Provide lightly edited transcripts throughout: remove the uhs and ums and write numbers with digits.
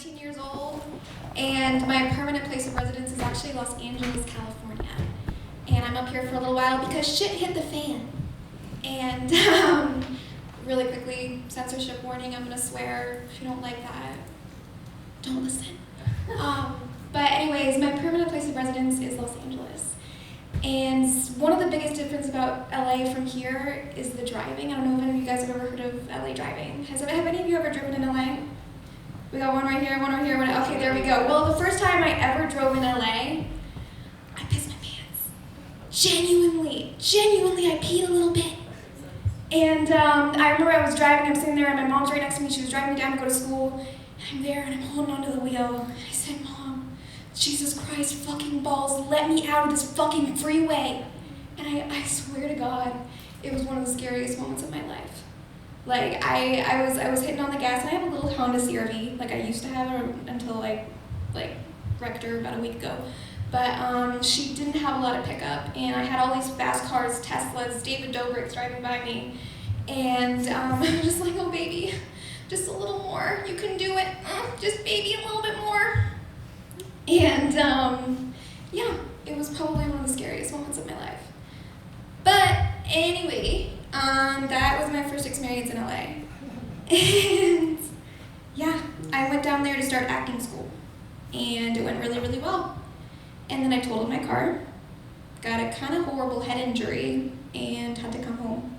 17 years old, and my permanent place of residence is actually Los Angeles, California. And I'm up here for a little while because shit hit the fan. And really quickly, censorship warning, I'm gonna swear. If you don't like that, don't listen. But anyways, my permanent place of residence is Los Angeles. And one of the biggest differences about LA from here is the driving. I don't know if any of you guys have ever heard of LA driving. Have any of you ever driven in LA? We got one right here, one right here, one. Okay, there we go. Well, the first time I ever drove in LA, I pissed my pants. Genuinely, I peed a little bit. And I remember I was driving, I'm sitting there, and my mom's right next to me. She was driving me down to go to school. And I'm there, and I'm holding onto the wheel. I said, Mom, Jesus Christ, fucking balls, let me out of this fucking freeway. And I swear to God, it was one of the scariest moments of my life. Like, I was hitting on the gas, and I have a little Honda CR-V, like I used to have her until I wrecked her about a week ago. But she didn't have a lot of pickup, and I had all these fast cars, Teslas, David Dobrik's driving by me, and I'm just like, oh baby, just a little more, you can do it, just baby, a little bit more. And yeah, it was probably one of the scariest moments of my life. But anyway, that was my first experience in LA. And yeah, I went down there to start acting school, and it went really, really well. And then I totaled my car, got a kind of horrible head injury, and had to come home.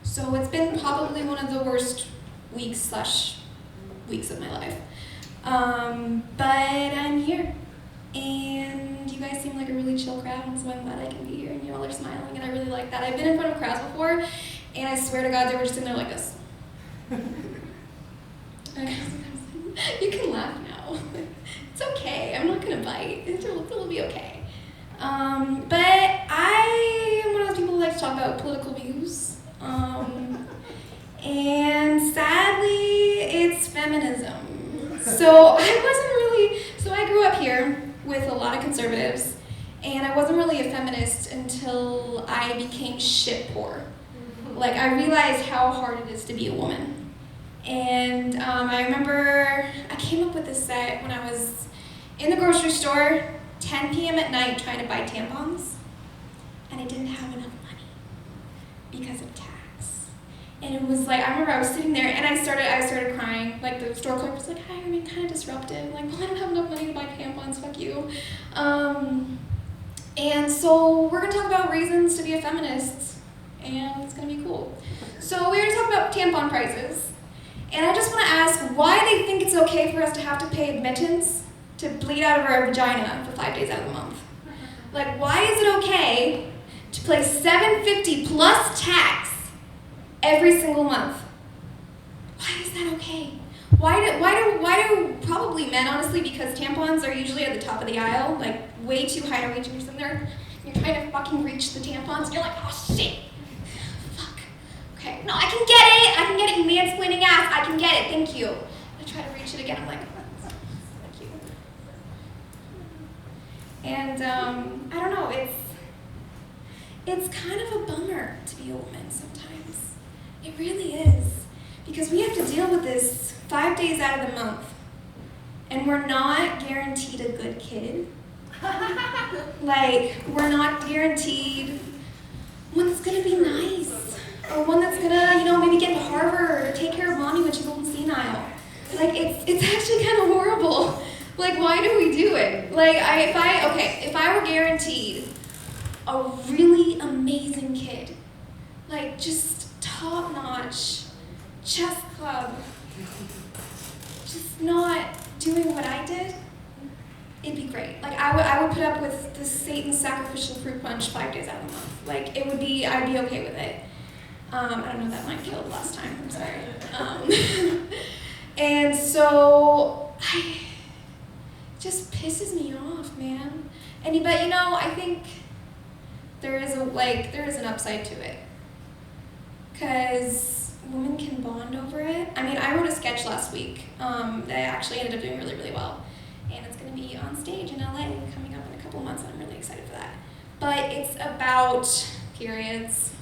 So it's been probably one of the worst weeks of my life. But I'm here, and you guys seem like a really chill crowd, and so I'm glad I can be here, and you all are smiling, and I really like that. I've been in front of crowds before, and I swear to God, they were just in there like this. You can laugh now. It's okay, I'm not gonna bite. It'll be okay. But I am one of those people who like to talk about political views. And sadly, it's feminism. So I grew up here with a lot of conservatives, and I wasn't really a feminist until I became shit poor. Like, I realized how hard it is to be a woman. And I remember I came up with this set when I was in the grocery store, 10 p.m. at night, trying to buy tampons, and I didn't have enough money because of tax. And it was like, I remember I was sitting there, and I started crying. Like, the store clerk was like, hi, I'm being kind of disruptive. Like, well, I don't have enough money to buy tampons, fuck you. And so we're gonna talk about reasons to be a feminist, and it's gonna be cool. So we're gonna talk about tampon prices. And I just want to ask why they think it's okay for us to have to pay admittance to bleed out of our vagina for 5 days out of the month. Like, why is it okay to pay $7.50 plus tax every single month? Why is that okay? Why do probably men, honestly, because tampons are usually at the top of the aisle, like way too high to reach, and you're sitting there, you're trying to fucking reach the tampons, and you're like, oh shit. Okay, no, I can get it, you mansplaining ass, I can get it, thank you. I try to reach it again, I'm like, thank you. And, I don't know, it's kind of a bummer to be a woman sometimes. It really is. Because we have to deal with this 5 days out of the month, and we're not guaranteed a good kid. Like, we're not guaranteed one that's gonna be nice. Or one that's gonna, maybe get to Harvard or take care of mommy when she's old and senile. Like, it's actually kind of horrible. Like, why do we do it? Like, if I were guaranteed a really amazing kid, like just top-notch, chess club, just not doing what I did, it'd be great. Like, I would put up with the Satan's sacrificial fruit punch 5 days out of the month. Like, I'd be okay with it. I don't know, that might killed last time, I'm sorry. And so, it just pisses me off, man. But I think there is an upside to it. Because women can bond over it. I mean, I wrote a sketch last week that actually ended up doing really, really well. And it's going to be on stage in LA coming up in a couple months, and I'm really excited for that. But it's about periods.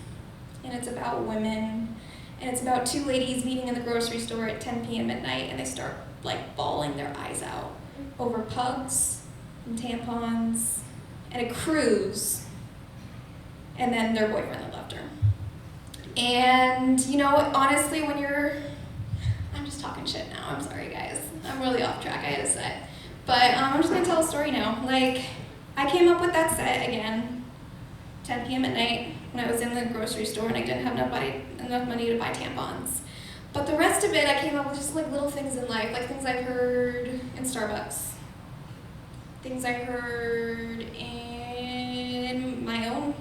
And it's about women, and it's about two ladies meeting in the grocery store at 10 p.m. at night, and they start like bawling their eyes out over pugs and tampons and a cruise, and then their boyfriend that left her. And you know, honestly, when I'm just talking shit now, I'm sorry guys. I'm really off track, I had a set. But I'm just gonna tell a story now. Like, I came up with that set again, 10 p.m. at night, when I was in the grocery store and I didn't have enough money to buy tampons. But the rest of it, I came up with just like little things in life, like things I've heard in Starbucks, things I heard in my own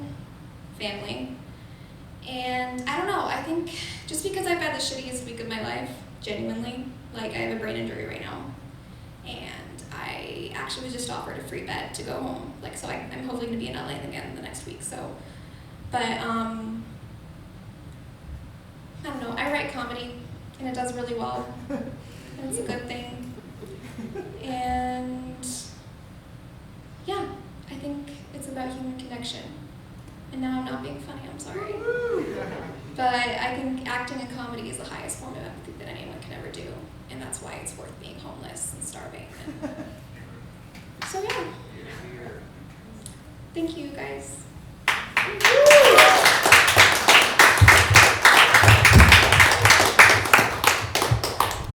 family. And I don't know, I think just because I've had the shittiest week of my life, genuinely, like I have a brain injury right now, and I actually was just offered a free bed to go home, like, so I'm hopefully gonna be in LA again the next week, so, but, I don't know, I write comedy, and it does really well, and it's a good thing, and, yeah, I think it's about human connection, and now I'm not being funny, I'm sorry, but I think acting and comedy is the highest form of empathy that anyone can ever do, and that's why it's worth being homeless and starving. And so yeah. Thank you guys.